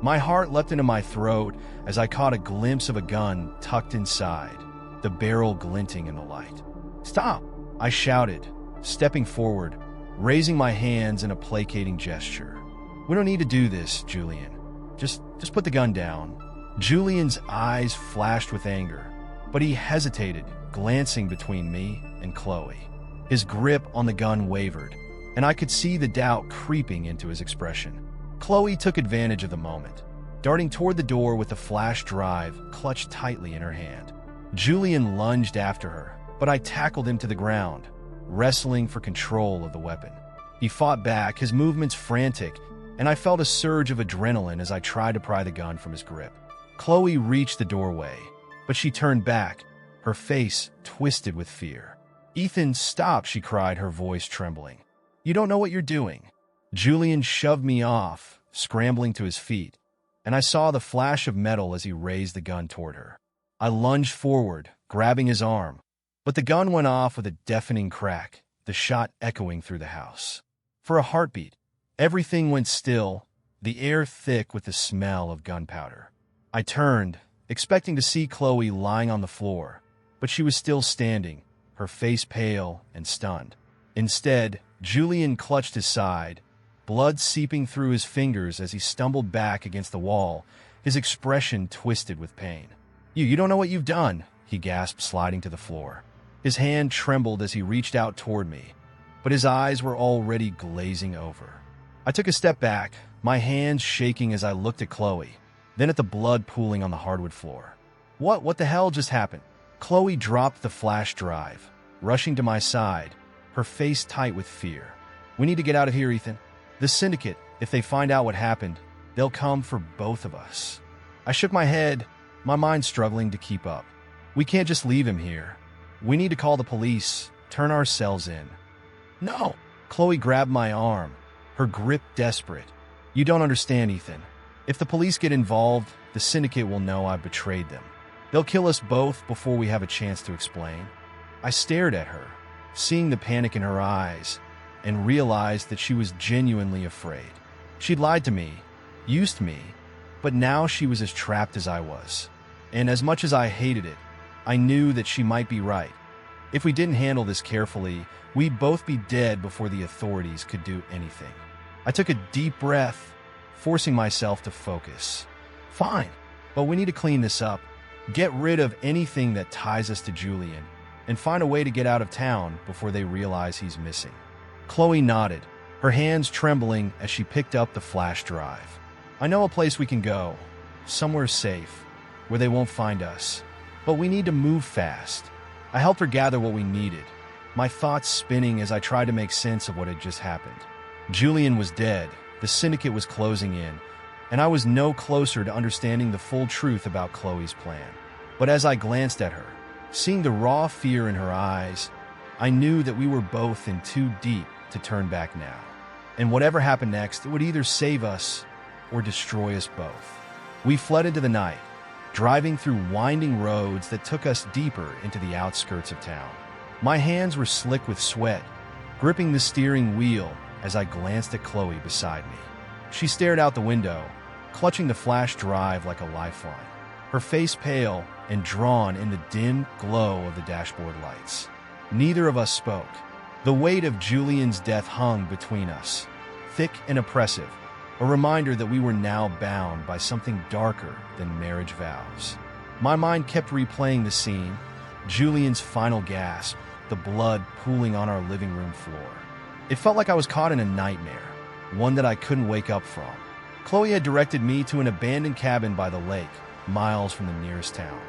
My heart leapt into my throat as I caught a glimpse of a gun tucked inside, the barrel glinting in the light. Stop! I shouted, stepping forward, raising my hands in a placating gesture. We don't need to do this, Julian. Just put the gun down. Julian's eyes flashed with anger, but he hesitated, glancing between me and Chloe. His grip on the gun wavered, and I could see the doubt creeping into his expression. Chloe took advantage of the moment, darting toward the door with the flash drive clutched tightly in her hand. Julian lunged after her, but I tackled him to the ground, wrestling for control of the weapon. He fought back, his movements frantic, and I felt a surge of adrenaline as I tried to pry the gun from his grip. Chloe reached the doorway, but she turned back, her face twisted with fear. Ethan, stop, she cried, her voice trembling. You don't know what you're doing. Julian shoved me off, scrambling to his feet, and I saw the flash of metal as he raised the gun toward her. I lunged forward, grabbing his arm, but the gun went off with a deafening crack, the shot echoing through the house. For a heartbeat, everything went still, the air thick with the smell of gunpowder. I turned, expecting to see Chloe lying on the floor, but she was still standing, her face pale and stunned. Instead, Julian clutched his side, blood seeping through his fingers as he stumbled back against the wall, his expression twisted with pain. You don't know what you've done, he gasped, sliding to the floor. His hand trembled as he reached out toward me, but his eyes were already glazing over. I took a step back, my hands shaking as I looked at Chloe, then at the blood pooling on the hardwood floor. What the hell just happened? Chloe dropped the flash drive, rushing to my side, her face tight with fear. We need to get out of here, Ethan. The syndicate, if they find out what happened, they'll come for both of us. I shook my head, my mind struggling to keep up. We can't just leave him here. We need to call the police, turn ourselves in. No! Chloe grabbed my arm, her grip desperate. You don't understand, Ethan. If the police get involved, the syndicate will know I betrayed them. They'll kill us both before we have a chance to explain. I stared at her, seeing the panic in her eyes, and realized that she was genuinely afraid. She'd lied to me, used me, but now she was as trapped as I was. And as much as I hated it, I knew that she might be right. If we didn't handle this carefully, we'd both be dead before the authorities could do anything. I took a deep breath, forcing myself to focus. Fine, but we need to clean this up, get rid of anything that ties us to Julian, and find a way to get out of town before they realize he's missing. Chloe nodded, her hands trembling as she picked up the flash drive. I know a place we can go, somewhere safe, where they won't find us. But we need to move fast. I helped her gather what we needed, my thoughts spinning as I tried to make sense of what had just happened. Julian was dead, the syndicate was closing in, and I was no closer to understanding the full truth about Chloe's plan. But as I glanced at her, seeing the raw fear in her eyes, I knew that we were both in too deep to turn back now. And whatever happened next, it would either save us or destroy us both. We fled into the night, driving through winding roads that took us deeper into the outskirts of town. My hands were slick with sweat, gripping the steering wheel as I glanced at Chloe beside me. She stared out the window, clutching the flash drive like a lifeline, her face pale and drawn in the dim glow of the dashboard lights. Neither of us spoke. The weight of Julian's death hung between us, thick and oppressive, a reminder that we were now bound by something darker than marriage vows. My mind kept replaying the scene, Julian's final gasp, the blood pooling on our living room floor. It felt like I was caught in a nightmare, one that I couldn't wake up from. Chloe had directed me to an abandoned cabin by the lake, miles from the nearest town.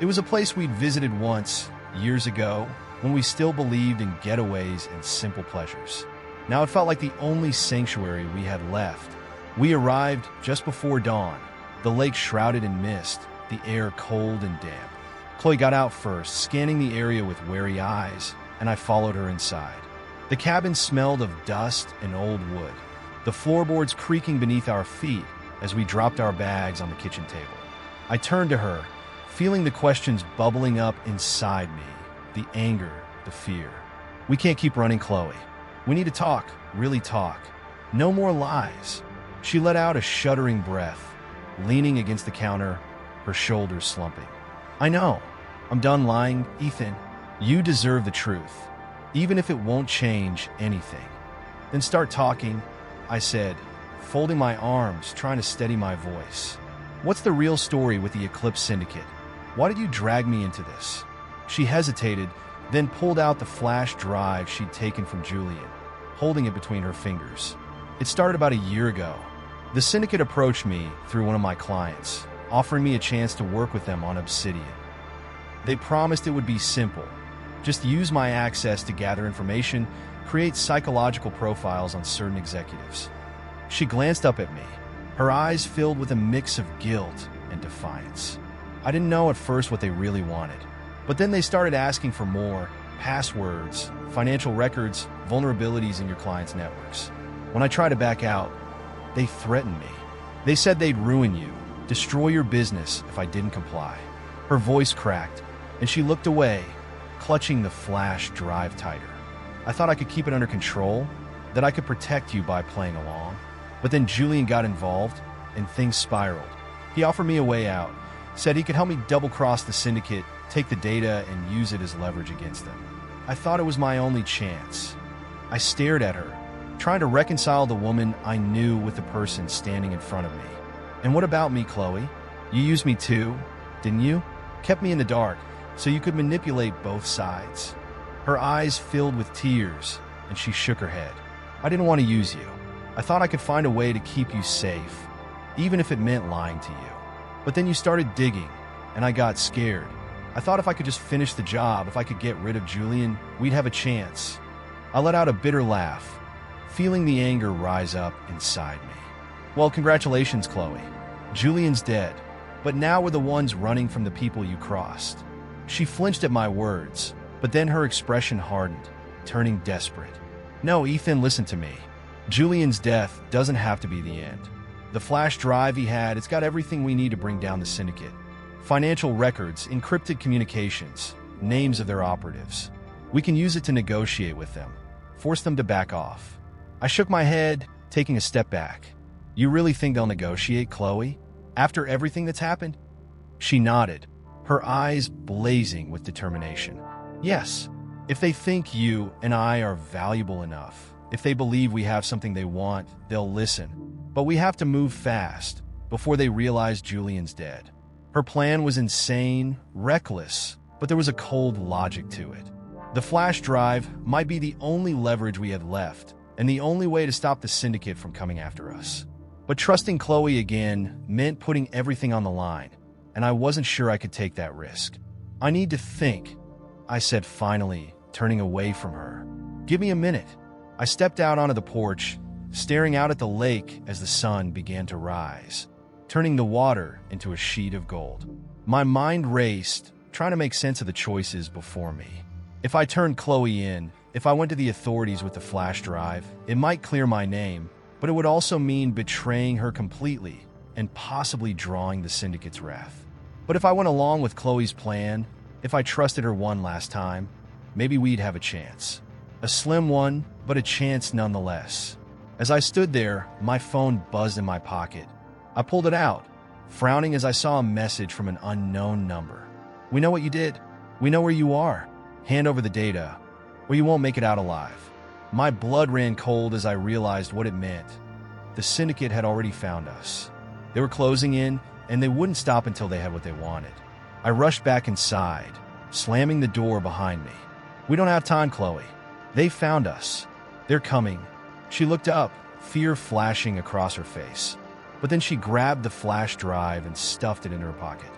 It was a place we'd visited once, years ago, when we still believed in getaways and simple pleasures. Now it felt like the only sanctuary we had left. We arrived just before dawn, the lake shrouded in mist, the air cold and damp. Chloe got out first, scanning the area with wary eyes, and I followed her inside. The cabin smelled of dust and old wood, the floorboards creaking beneath our feet as we dropped our bags on the kitchen table. I turned to her, feeling the questions bubbling up inside me, the anger, the fear. We can't keep running, Chloe. We need to talk, really talk. No more lies. She let out a shuddering breath, leaning against the counter, her shoulders slumping. I know. I'm done lying, Ethan. You deserve the truth, even if it won't change anything. Then start talking, I said, folding my arms, trying to steady my voice. What's the real story with the Eclipse Syndicate? Why did you drag me into this? She hesitated, then pulled out the flash drive she'd taken from Julian, holding it between her fingers. It started about a year ago. The syndicate approached me through one of my clients, offering me a chance to work with them on Obsidian. They promised it would be simple. Just use my access to gather information, create psychological profiles on certain executives. She glanced up at me, her eyes filled with a mix of guilt and defiance. I didn't know at first what they really wanted, but then they started asking for more: passwords, financial records, vulnerabilities in your clients' networks. When I tried to back out, they threatened me. They said they'd ruin you, destroy your business if I didn't comply. Her voice cracked, and she looked away, clutching the flash drive tighter. I thought I could keep it under control, that I could protect you by playing along. But then Julian got involved, and things spiraled. He offered me a way out, said he could help me double-cross the syndicate, take the data, and use it as leverage against them. I thought it was my only chance. I stared at her, trying to reconcile the woman I knew with the person standing in front of me. And what about me, Chloe? You used me too, didn't you? Kept me in the dark, so you could manipulate both sides. Her eyes filled with tears, and she shook her head. I didn't want to use you. I thought I could find a way to keep you safe, even if it meant lying to you. But then you started digging, and I got scared. I thought if I could just finish the job, if I could get rid of Julian, we'd have a chance. I let out a bitter laugh, feeling the anger rise up inside me. Well, congratulations, Chloe. Julian's dead, but now we're the ones running from the people you crossed. She flinched at my words, but then her expression hardened, turning desperate. No, Ethan, listen to me. Julian's death doesn't have to be the end. The flash drive he had, it's got everything we need to bring down the syndicate. Financial records, encrypted communications, names of their operatives. We can use it to negotiate with them, force them to back off. I shook my head, taking a step back. You really think they'll negotiate, Chloe? After everything that's happened? She nodded, her eyes blazing with determination. Yes, if they think you and I are valuable enough, if they believe we have something they want, they'll listen. But we have to move fast before they realize Julian's dead. Her plan was insane, reckless, but there was a cold logic to it. The flash drive might be the only leverage we had left, and the only way to stop the syndicate from coming after us. But trusting Chloe again meant putting everything on the line, and I wasn't sure I could take that risk. I need to think, I said finally, turning away from her. Give me a minute. I stepped out onto the porch, staring out at the lake as the sun began to rise, turning the water into a sheet of gold. My mind raced, trying to make sense of the choices before me. If I turned Chloe in, if I went to the authorities with the flash drive, it might clear my name, but it would also mean betraying her completely and possibly drawing the syndicate's wrath. But if I went along with Chloe's plan, if I trusted her one last time, maybe we'd have a chance. A slim one, but a chance nonetheless. As I stood there, my phone buzzed in my pocket. I pulled it out, frowning as I saw a message from an unknown number. We know what you did. We know where you are. Hand over the data, or you won't make it out alive. My blood ran cold as I realized what it meant. The syndicate had already found us. They were closing in, and they wouldn't stop until they had what they wanted. I rushed back inside, slamming the door behind me. We don't have time, Chloe. They found us. They're coming. She looked up, fear flashing across her face. But then she grabbed the flash drive and stuffed it in her pocket.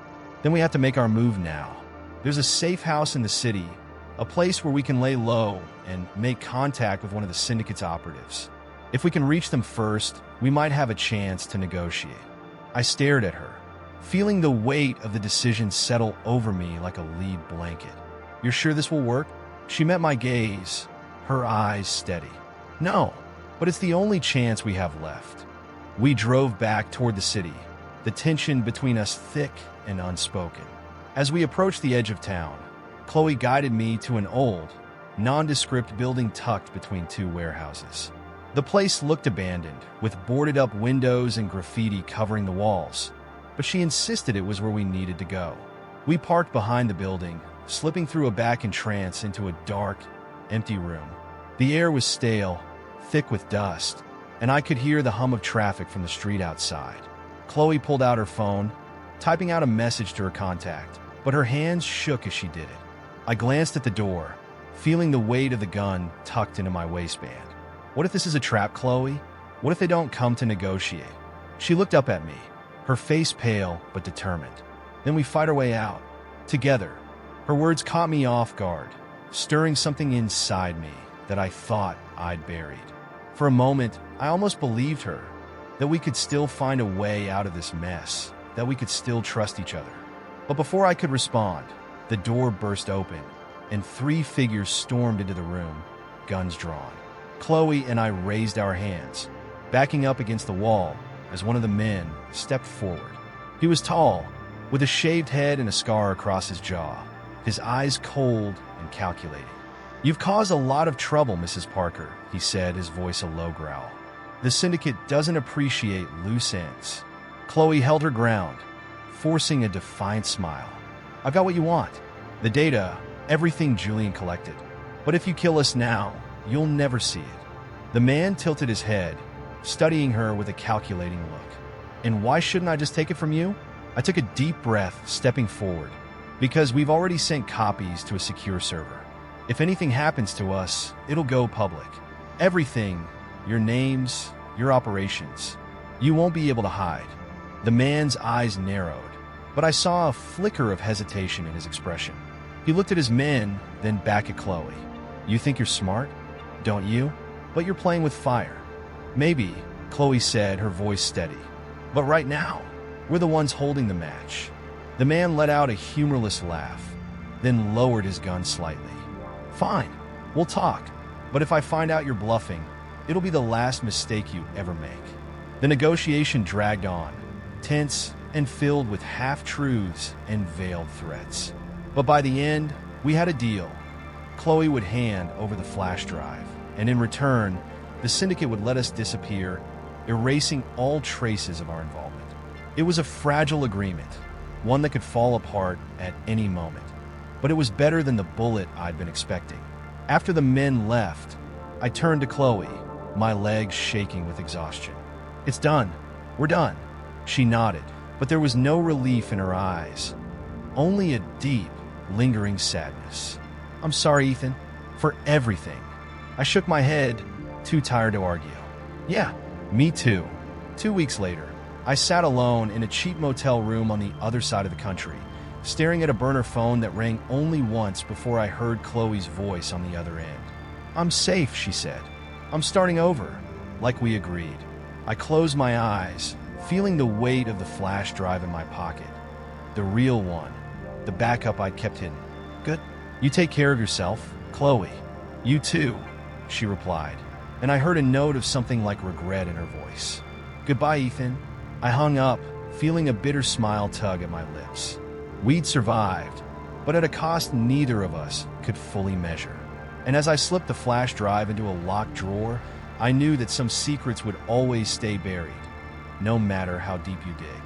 Then we have to make our move now. There's a safe house in the city, a place where we can lay low and make contact with one of the syndicate's operatives. If we can reach them first, we might have a chance to negotiate. I stared at her, feeling the weight of the decision settle over me like a lead blanket. You're sure this will work? She met my gaze, her eyes steady. No, but it's the only chance we have left. We drove back toward the city, the tension between us thick and unspoken. As we approached the edge of town, Chloe guided me to an old, nondescript building tucked between two warehouses. The place looked abandoned, with boarded-up windows and graffiti covering the walls, but she insisted it was where we needed to go. We parked behind the building, slipping through a back entrance into a dark, empty room. The air was stale, thick with dust, and I could hear the hum of traffic from the street outside. Chloe pulled out her phone, typing out a message to her contact, but her hands shook as she did it. I glanced at the door, feeling the weight of the gun tucked into my waistband. What if this is a trap, Chloe? What if they don't come to negotiate? She looked up at me, her face pale but determined. Then we fight our way out, together. Her words caught me off guard, stirring something inside me that I thought I'd buried. For a moment, I almost believed her, that we could still find a way out of this mess, that we could still trust each other. But before I could respond, the door burst open, and 3 figures stormed into the room, guns drawn. Chloe and I raised our hands, backing up against the wall as one of the men stepped forward. He was tall, with a shaved head and a scar across his jaw, his eyes cold and calculating. "You've caused a lot of trouble, Mrs. Parker," he said, his voice a low growl. "The syndicate doesn't appreciate loose ends." Chloe held her ground, forcing a defiant smile. "I've got what you want. The data, everything Julian collected. But if you kill us now, you'll never see it." The man tilted his head, studying her with a calculating look. "And why shouldn't I just take it from you?" I took a deep breath, stepping forward. "Because we've already sent copies to a secure server. If anything happens to us, it'll go public. Everything, your names, your operations. You won't be able to hide." The man's eyes narrowed, but I saw a flicker of hesitation in his expression. He looked at his men, then back at Chloe. "You think you're smart, don't you? But you're playing with fire." "Maybe," Chloe said, her voice steady. "But right now, we're the ones holding the match." The man let out a humorless laugh, then lowered his gun slightly. "Fine, we'll talk. But if I find out you're bluffing, it'll be the last mistake you ever make. The negotiation dragged on, tense and filled with half-truths and veiled threats. But by the end, we had a deal. Chloe would hand over the flash drive, and in return, the syndicate would let us disappear, erasing all traces of our involvement. It was a fragile agreement, one that could fall apart at any moment. But it was better than the bullet I'd been expecting. After the men left, I turned to Chloe, my legs shaking with exhaustion. "It's done. We're done." She nodded, but there was no relief in her eyes, only a deep, lingering sadness. "I'm sorry, Ethan, for everything." I shook my head, too tired to argue. "Yeah, me too." 2 weeks later, I sat alone in a cheap motel room on the other side of the country, staring at a burner phone that rang only once before I heard Chloe's voice on the other end. "I'm safe," she said. "I'm starting over, like we agreed." I closed my eyes, feeling the weight of the flash drive in my pocket. The real one, the backup I'd kept hidden. "Good. You take care of yourself, Chloe." "You too," she replied, and I heard a note of something like regret in her voice. "Goodbye, Ethan." I hung up, feeling a bitter smile tug at my lips. We'd survived, but at a cost neither of us could fully measure. And as I slipped the flash drive into a locked drawer, I knew that some secrets would always stay buried, no matter how deep you dig.